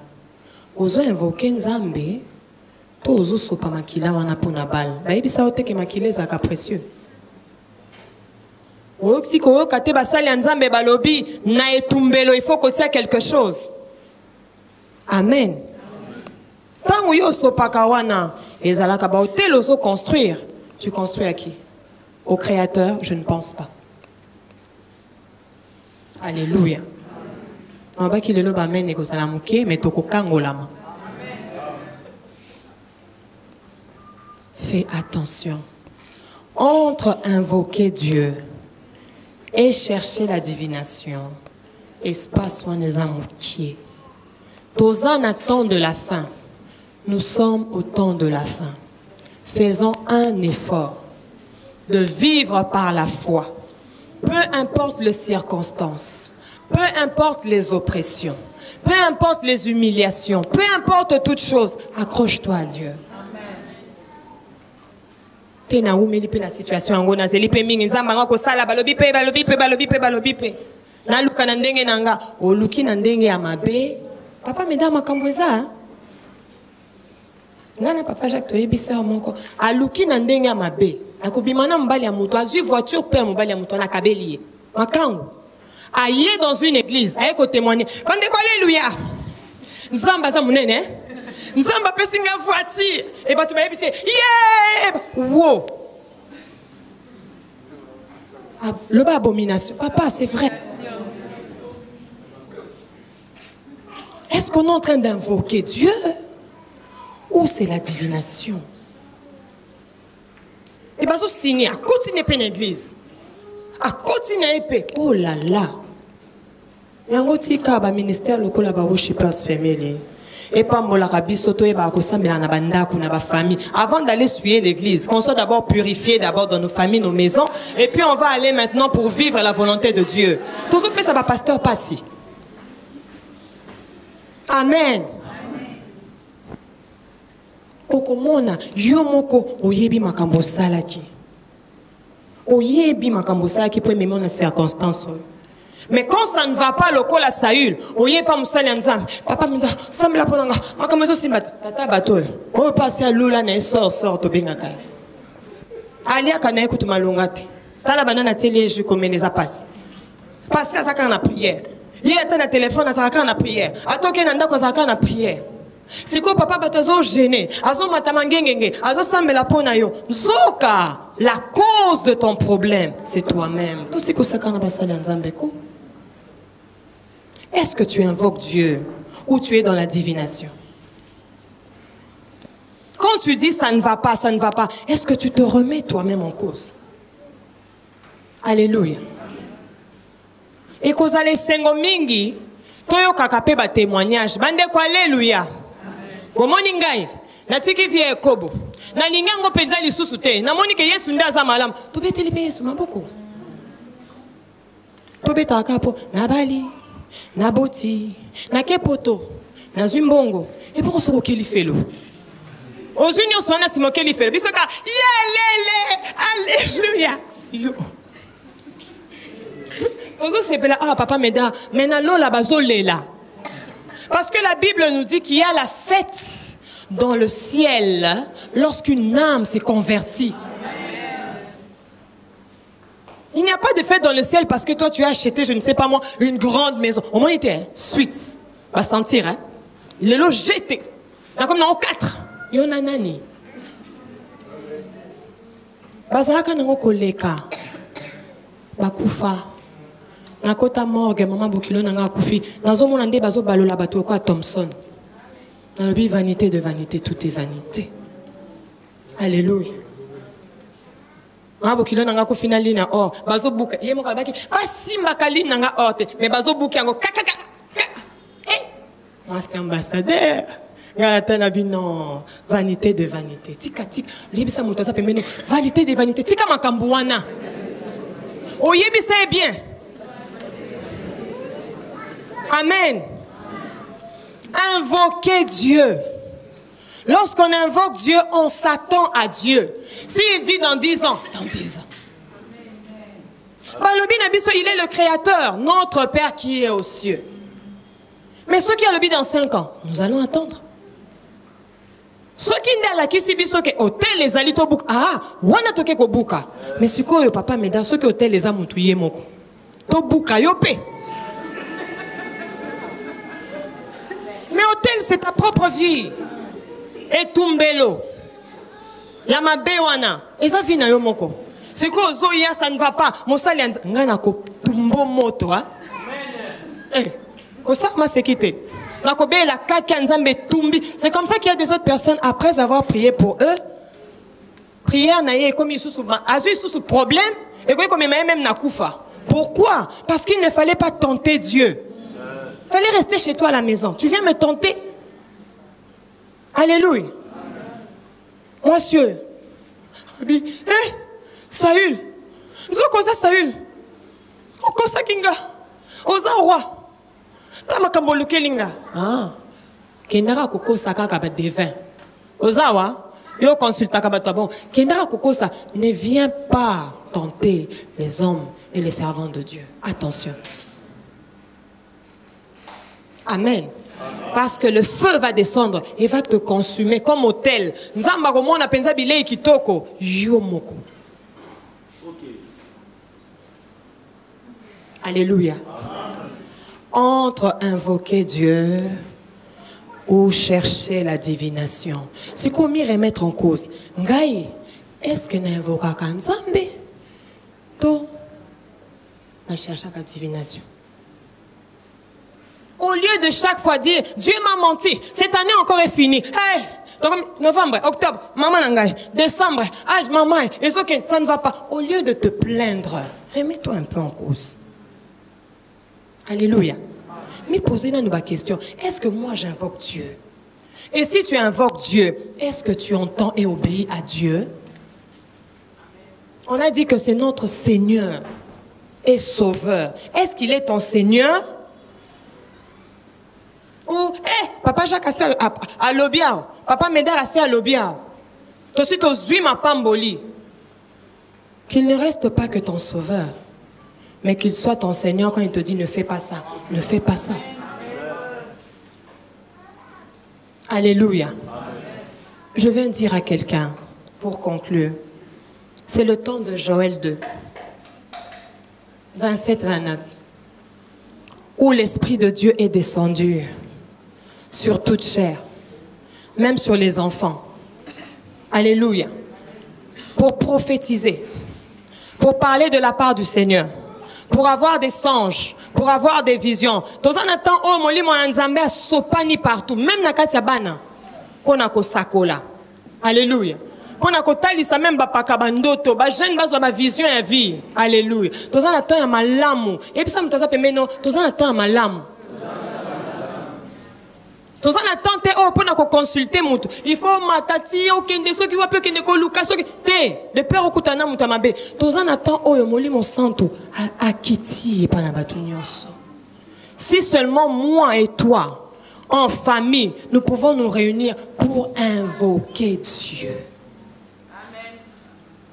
Ozo invoquer Nzambe. To ozo sopa makila wana pona bal. Ba yebisa ote ke makila ezaka précieux. Oki ko kate basali Nzambe balobi na etumbelo, il faut kotia quelque chose. Amen. Tango yo sopa kawana ezalaka ba hotel ozo construire. Tu construis à qui? Au Créateur? Je ne pense pas. Alléluia. On va qu'il le bamen et que ça la mouké, mais toko kangolama. Fais attention. Entre invoquer Dieu et chercher la divination, espace où on est amouké. Tozan attend de la fin. Nous sommes au temps de la fin. Faisons un effort de vivre par la foi. Peu importe les circonstances, peu importe les oppressions, peu importe les humiliations, peu importe toute chose, accroche-toi à Dieu. Tena umeli pe na situation ngo na zeli pe mingi nzamba ngako sala balobi pe. Na luka na ndenge nanga, oluki na ndenge ya mabe. Papa meda makambo eza. Ngana papa Jacques toyebisa moko, aluki na ndenge ya mabe. Akobimana mbali ya muto, azui voiture pe mbali ya muto na kabeli. Makango. Aye dans une église, aye ko témoigner. Bande ko alléluia. Nzamba za munene. Nzamba pesinga voiture et ba tu m'as évité. Yeah! Wow. Le bas abomination. Papa, c'est vrai. Est-ce qu'on est en train d'invoquer Dieu ou c'est la divination? Et bien, signer, à continuer à l'église. À continuer à oh là là. Il y a un ministère local à worshipers family. Et pas la rabi soto et ba kosambela na banda kuna ba famille. Avant d'aller suivre l'église, qu'on soit d'abord purifié d'abord dans nos familles, nos maisons, et puis on va aller maintenant pour vivre la volonté de Dieu. Tout ça ça va pasteur passi. Amen. Okomona yomoko oyebi makambo salaki. Oyebi makambo salaki pour même dans circonstances. Mais quand ça ne va pas le col à Saül, oye pas musali nzambe. Papa minda, semble la ponanga. Makambo zo simba tata bato. O passer à lula na sort to bengaka. Alia kana ekutu malungate. Tala banana télé je comme les a passé. Parce que ça quand la prière. Il était na téléphone ça quand la prière. Atoke na ndako ça quand la prière. C'est quoi papa batazo gêné. Azo matamangengenge, azo sambela pona yo. Zoka, la cause de ton problème, c'est toi-même. Tout ce que ça quand basala nzambe ko. Est-ce que tu invoques Dieu ou tu es dans la divination? Quand tu dis ça ne va pas, est-ce que tu te remets toi-même en cause? Alléluia. Et cause les sengo mingi, toyo kakape ba témoignage, bande ko alléluia. Bomoni ngai, natiki vie kobo. Na lingango penza lisusu te, na moni ke Yesu ndaza malam. To beteli pe Yesu maboko. To beta kapo na bali. Na boti, na kepoto, na zumbongo, et pour se moquer les félos. Aux unions sont à se moquer les félos. Bisaka, alléluia. Aux autres, c'est là, ah, papa, meda, mena lola bazolela. Parce que la Bible nous dit qu'il y a la fête dans le ciel lorsqu'une âme s'est convertie. Il n'y a pas de fête dans le ciel parce que toi tu as acheté, je ne sais pas moi, une grande maison. Au moins il était suite. Va sentir, hein. Il est là jeté. Comme dans 4. Il y en a nani. Bazaka nango koleka. Bakufa. Nakota morgue, maman Bokilo nanga kufi. Nazo monande bazo balola bato kwa Thompson. Dans le but vanité de vanité, tout est vanité. Alléluia. Ma bokilo nanga ko finali na or bazo buka ye moka baki basimba kali nanga orte mais bazo buka ngo kakaka moi c'est ambassadeur ngata na bino vanité de vanité tika tika libisa moto za pemeno vanité de vanité tika makambu wana oyebisa bien. Amen. Invoquer Dieu. Lorsqu'on invoque Dieu, on s'attend à Dieu. S'il dit dans 10 ans, dans 10 ans. Il est le créateur, notre Père qui est aux cieux. Mais ceux qui ont le but dans 5 ans, nous allons attendre. Ceux qui n'ont la kisi biso ke hôtel les alito buka. Ah, wana toke ko buka. Mais si ko papa me dans ceux qui hôtel les amutuye moko. To buka yope. Mais hôtel c'est ta propre vie. Et tumbelo. Yamabe wana. Et ça vient yo moko. C'est quoi Zoya ça ne va pas. Mosali ngana ko tumbo moto hein. Eh, ko ça m'a séquité. C'est comme ça qu'il y a des autres personnes, après avoir prié pour eux, prier comme ils sont sous problème, et comme ils même nakoufa. Pourquoi? Parce qu'il ne fallait pas tenter Dieu. Il fallait rester chez toi à la maison. Tu viens me tenter? Alléluia. Monsieur, Saül, nous avons Saül, Okosa Kinga, Oza roi. Ah, Kendara Koko Saka Kaba devin. Ozawa, yo consulta Kabata bon. Kendara Koko sa ne vient pas tenter les hommes et les servants de Dieu. Attention. Amen. Parce que le feu va descendre et va te consumer comme autel. Nzamba komona penza bilei kitoko yo moko. Alléluia. Entre invoquer Dieu ou chercher la divination. C'est comme y remettre en cause. Ngai, est-ce que n'invoque Kanzambe? To, na chercher la divination. Au lieu de chaque fois dire, Dieu m'a menti, cette année encore est finie. Hey, donc, novembre, octobre, maman nangai, décembre, âge, maman, et ça ne va pas. Au lieu de te plaindre, remets-toi un peu en cause. Alléluia. Mais posez-nous la question, est-ce que moi j'invoque Dieu? Et si tu invoques Dieu, est-ce que tu entends et obéis à Dieu? On a dit que c'est notre Seigneur et Sauveur. Est-ce qu'il est ton Seigneur? Ou, Papa Jacques à l'obia, Papa Médard à l'obia. Toi aussi, tu ma pamboli. Qu'il ne reste pas que ton Sauveur, mais qu'il soit ton Seigneur quand il te dit ne fais pas ça, ne fais pas ça. Alléluia. Je viens dire à quelqu'un, pour conclure, c'est le temps de Joël 2, 27-29, où l'Esprit de Dieu est descendu sur toute chair, même sur les enfants. Alléluia. Pour prophétiser, pour parler de la part du Seigneur, pour avoir des songes, pour avoir des visions. Tous en attendant, oh, moli mon anzambe a sopani partout, même na katia bana. On a ko sakola. Alléluia. On a ko talisa même ba pakabandoto, ba jeune ba zo ba vision et vie. Alléluia. Tous en attendant malamu. Et puis ça me taza pemeno, tous en attendant malamu. Tous en attendant oh pour na ko consulter mutu. Il faut matati o kende so ki wa pe kende ko luka so ki te de père okutana mutu mabe. Tous en attendant oh yo moli mon santo akiti pa na batu nyonso. Si seulement moi et toi en famille, nous pouvons nous réunir pour invoquer Dieu. Amen.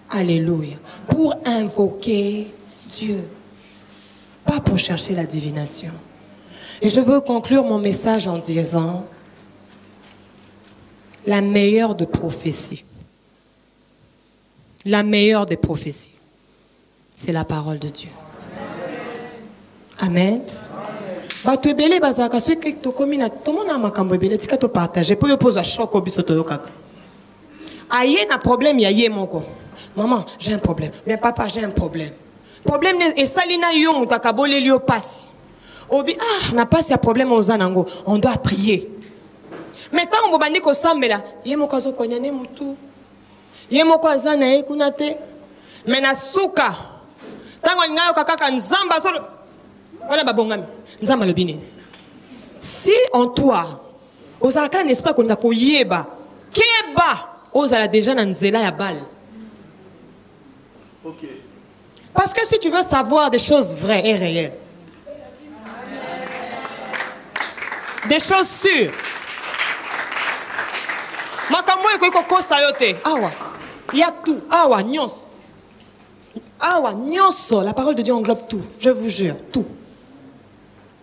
Alléluia. Pour invoquer Dieu. Pas pour chercher la divination. Et je veux conclure mon message en disant la meilleure des prophéties. La meilleure des prophéties, c'est la parole de Dieu. Amen. Bato ebele bazaka ceux qui to komina to mona makambo ebele tika to partager pour poser à choc au biso to yokaka. Aye na problème ya ye moko. Maman, j'ai un problème. Mais papa, j'ai un problème. Problème et salina yo mutaka boleli yo passe. Obi na passe ya problème aux anango, on doit prier. Mais tant on bandi ko sambela, ye moko zo konyane mutu. Yemoko azana e kunate. Mena suka. Tango ngayo kakaka nzamba solo. Voilà babongami. Nzamba le binene. Si en toi, osaka n'est-ce pas qu'on a koyeba, keba, osala déjà na nzela ya balle. Ok. Parce que si tu veux savoir des choses vraies et réelles, des choses sûres, makambo eko kosa yote. Awa, il y a tout. Awa nyos. Awa nyos. La parole de Dieu englobe tout. Je vous jure, tout.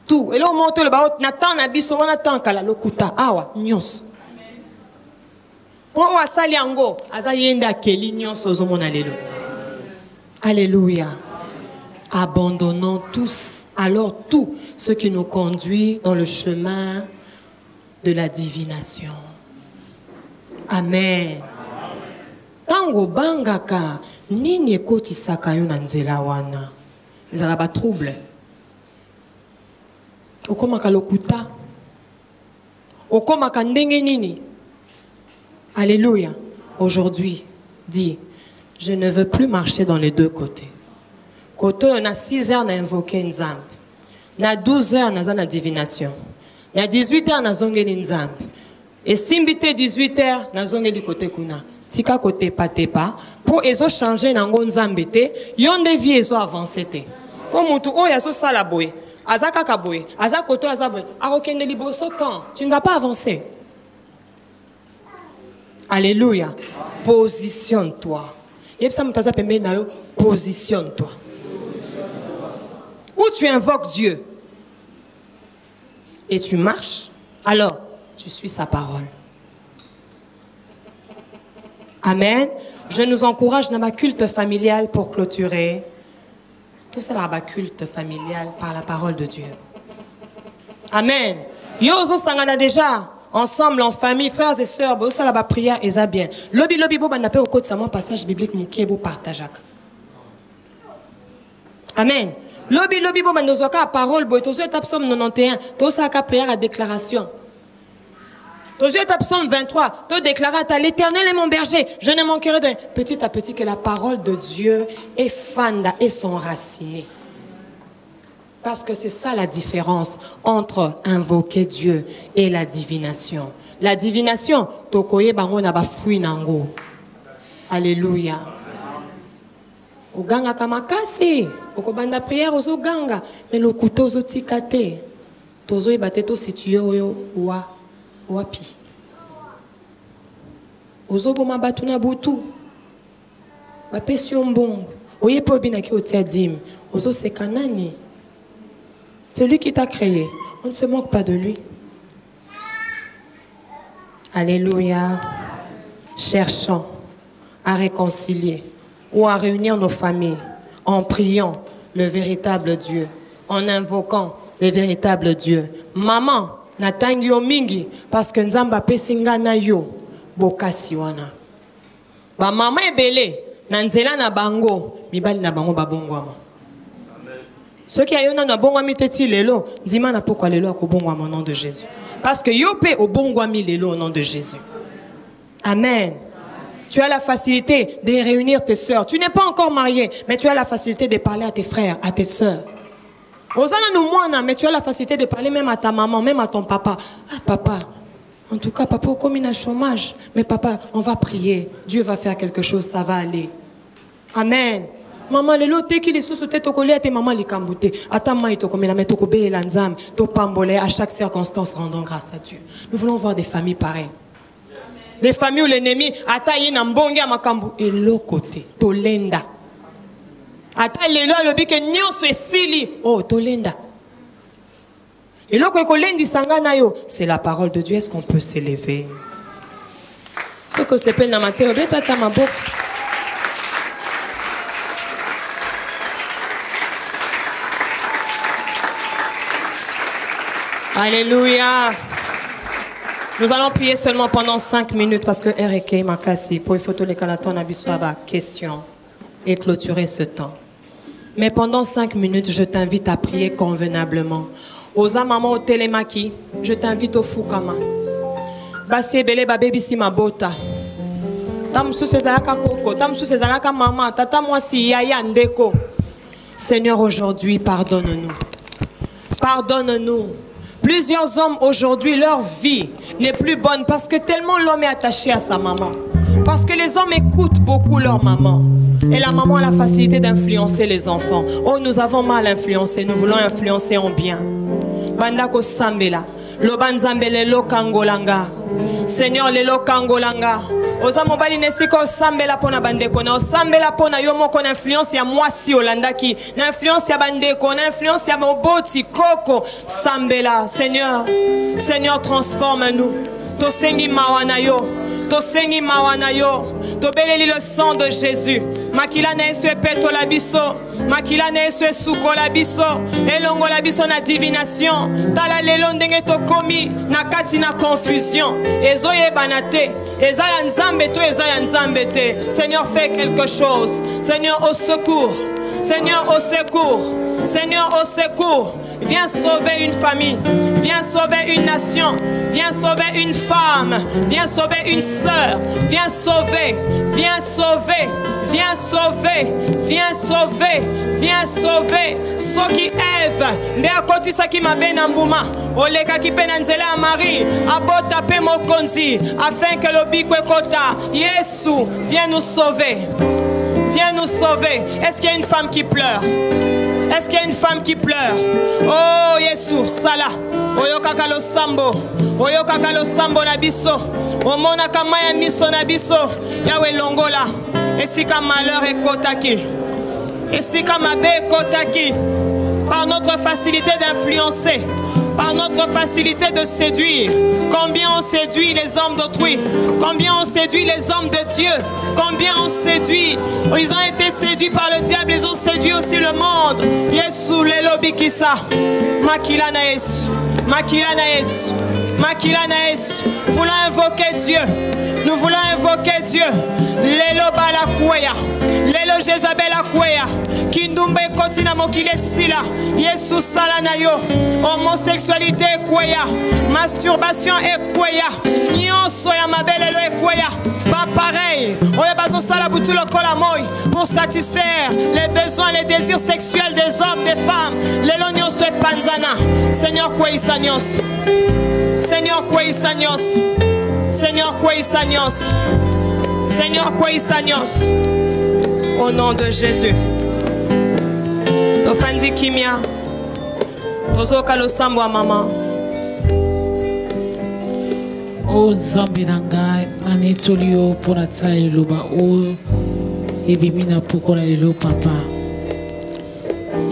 Tout. Et là on monte le bas. Nathan nabiso Nathan kala lokuta. Awa nyos. Pour asali ango, azayenda keli nyos ozomona lelo. Alléluia. Abandonnons tous, alors tout ce qui nous conduit dans le chemin de la divination. Amen. Tango bangaka nini ekotisaka yo na nzela wana. Ezala ba trouble. Okomaka lokuta. Okomaka ndenge nini. Alléluia. Aujourd'hui, dis, je ne veux plus marcher dans les deux côtés. Côté, on a 6 heures, on a invoqué Nzambe. On a 12 heures, on a la divination. On a 18 heures, on a zongeli Nzambe. Et simbité 18 heures, on a zongeli côté kuna. Tika côté patepa. Pour ezo changer nango Nzambe te, yonde vie ezo avancer te. Pour mutu o yazo salaboye, azaka kaboye, azaka koto azaboye. Arokende liboso quand tu ne vas pas avancer. Alléluia. Positionne-toi. Positionne-toi. Où tu invoques Dieu et tu marches, alors tu suis sa parole. Amen. Je nous encourage dans ma culte familial pour clôturer. Tout ça là, ma culte familial par la parole de Dieu. Amen. Yozo sangana déjà. Ensemble, en famille, frères et sœurs, ça la prière et ça bien. Lobby bo banapé au côté de mon passage biblique mon kebo partageak. Amen. Lobby bo banozaka parole boy tozo étape Psaume 91, to ça ka prière à déclaration. Tozo étape Psaume 23, to déclarer à l'Éternel est mon berger, je ne manquerai de petit à petit que la parole de Dieu est fanda et s'enraciner. Parce que c'est ça la différence entre invoquer Dieu et la divination. La divination, tokoye bango na ba fruit nango. Alléluia. Oganga kamakasi, okobanda prière ozo ganga, mais le couteau ozo tikate. Tozo ibate to situé oyo wapi. Ozo boma batuna butu. Ba pesio mbongo. Oye po binaki otia dim. Ozo sekanani. C'est lui qui t'a créé. On ne se moque pas de lui. Alléluia. Cherchons à réconcilier ou à réunir nos familles en priant le véritable Dieu, en invoquant le véritable Dieu. Maman, natangi yo mingi parce que nzamba pesinga na yo bokasi wana. Ba mama ebele na nzela na bango, mibali na bango babongwama. Ceux qui ont un bon ami lelo, dis-moi pourquoi lelo au bon au nom de Jésus. Parce que yopé au bon ami lelo au nom de Jésus. Amen. Tu as la facilité de réunir tes sœurs. Tu n'es pas encore marié, mais tu as la facilité de parler à tes frères, à tes sœurs. Mais tu as la facilité de parler même à ta maman, même à ton papa. Ah papa, en tout cas papa, comme il a chômage. Mais papa, on va prier. Dieu va faire quelque chose, ça va aller. Amen. Maman, les lotés qui les sous-soutés te collent à tes mamans les camboutés. Attends-moi, il te commet la mettre au bébé l'anzam, te pambolé à chaque circonstance, rendant grâce à Dieu. Nous voulons voir des familles pareilles. Des familles où l'ennemi a taillé n'ambongi à ma cambou. Et l'autre côté, tolenda. Attends, les lois, le bique, nyon se sili. Oh, tolenda. Et l'autre côté, sanganayo. C'est la parole de Dieu. Est-ce qu'on peut s'élever? Ce que c'est peine dans ma terre, tata ma boque. Alléluia. Nous allons prier seulement pendant 5 minutes parce que Ereke Makasi, pour les photos les Canatons Abiswaba, question et clôturer ce temps. Mais pendant 5 minutes, je t'invite à prier convenablement. Aux maman au télémaki, je t'invite au Fukama. Basi ebele babebi si mabota. Seigneur, aujourd'hui, pardonne-nous. Pardonne-nous. Plusieurs hommes aujourd'hui, leur vie n'est plus bonne parce que tellement l'homme est attaché à sa maman. Parce que les hommes écoutent beaucoup leur maman. Et la maman a la facilité d'influencer les enfants. Oh, nous avons mal influencé, nous voulons influencer en bien. Bandako Sambela, Lobanzambele Lokangolanga. Seigneur, le Lokangolanga. Oza mobali nesiko sambela pona bandeko na sambela pona yo moko na influence ya mwasi olandaki na influence ya bandeko na influence ya moboti koko sambela. Seigneur, Seigneur, transforme-nous. Tosengi mawana yo, tosengi mawana yo, tobeleli le sang de Jésus. Makila na yesu epeto la biso, makila na yesu esuko la biso, elongo la biso na divination. Tala lelo ndenge tokomi na kati na confusion. Ezoye banate, ezaya nzambe to ezaya nzambe te. Seigneur, fais quelque chose. Seigneur, au secours. Seigneur, au secours. Seigneur, au secours. Viens sauver une famille. Viens sauver une nation. Viens sauver une femme. Viens sauver une sœur. Viens sauver. Viens sauver. Viens sauver. Viens sauver. Viens sauver. Soki Eve. Nde akotisa ki mabena mbuma. Oleka ki pena nzela Marie. Abota pe mokonzi. Afin que l'obiko ekota. Yesu, viens nous sauver. Viens nous sauver. Est-ce qu'il y a une femme qui pleure? Est-ce qu'il y a une femme qui pleure? Oh, Yesu, Sala. Oyokaka lo sambo. Oyokaka lo sambo na biso. Omona kamaya miso na biso. Yawe longola. Esika malheur et kotaki. Esika mabe kotaki. Par notre facilité d'influencer. Par notre facilité de séduire. Combien on séduit les hommes d'autrui. Combien on séduit les hommes de Dieu. Combien on séduit. Ils ont été séduits par le diable. Ils ont séduit aussi le monde. Yesu lelobi kisa. Makila na Yesu. Makila na Yesu. Makila na Yesu. Nous voulons invoquer Dieu. Nous voulons invoquer Dieu. Lelo bala kweya. Lelo Jezabel akweya. Kindumbe kotina mokile sila. Yesu sala na yo. Homosexualité ekweya. Masturbation ekweya. Nyonso ya mabelelo ekweya. Pas pareil. Oya bazo sala butu lokola moi pour satisfaire les besoins, les désirs sexuels des hommes, des femmes. Lelo nyonso e panzana. Seigneur kweisa nyonso. Seigneur kweisa nyonso. Seigneur kweisa nyonso. Seigneur kweisa nyonso. Au nom de Jésus. Tofandi kimia. Tozoka lo sambo a maman. O Nzambe na ngai anetoli yo mpona tina liloba oyo ebimi na poko na lelo papa.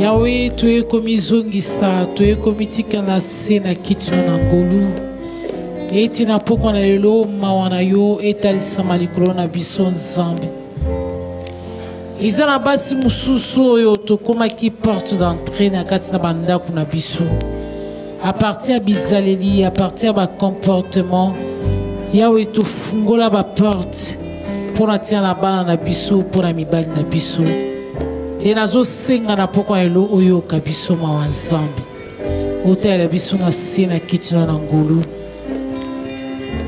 Yawe toyekomi zongisa, toyekomi tika na se na kiti na ngolu. Eti na poko na lelo mawa na yo etalisama likolo na biso Nzambe. Eza na basi mosusu oyo tokomaki porte d'entrée na kati na bandako na biso. À partir ya bizaleli, à partir ya comportement, Yawe tofungola ba porte pour na tia na bana na biso, pour na mibali na biso. Et nazo senga na poko elo oyo ka biso mawa Nzambe. Ota la biso na se na kiti na ngolu.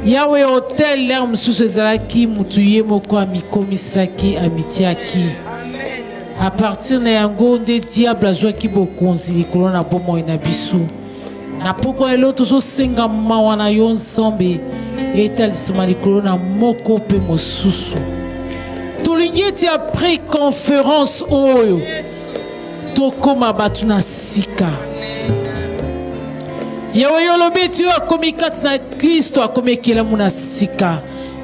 Yawe hotel l'air mosusu ezalaki mutu ye moko amikomisaki amitiaki. À partir na yango nde diable azwaki bokonzi likolo na bomoi na biso. Na poko elo tozo senga mawa na yo Nzambe etalisama likolo na moko pe mosusu. Tolingi ti après conférence oyo tokoma batu na sika. Yawe yolobi ti akomi kati na Kristo akomi ekelamu na sika.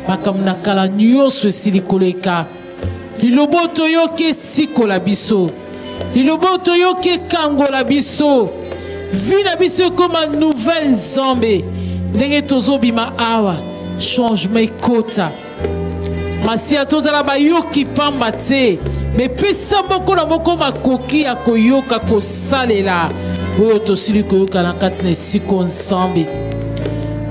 Makambo na kala nyonso esili koleka. Lilobo toyoki esikola biso. Lilobo toyoki ekangola biso. Vie na biso ekoma nouvelle Nzambe. Ndenge tozobima awa changement ekota. Masia tozala bayoki pamba te. Me pesa moko na moko makoki ya koyoka kosalela. Oyo tosili koyoka na kati na esiko Nzambe.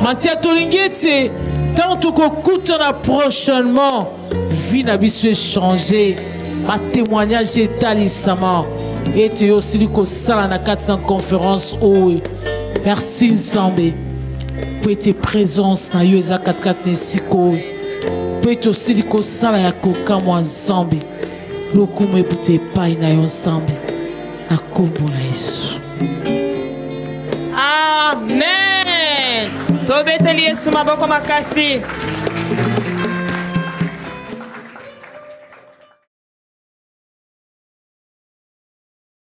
Masia tolingi ete tant tokokutana prochainement vie na biso échanger. Ma témoignage etalisama. Ete yo sili kosala na kati na conférence oyo. Merci Nzambe. Pour tes présences na yo eza 4 na esiko. mpo ete osili kosala ya kokamwa nzambe lokumu ebuta epai na yo nzambe na kombo na Yesu. Amen. Tobeteli Yesu maboko makasi.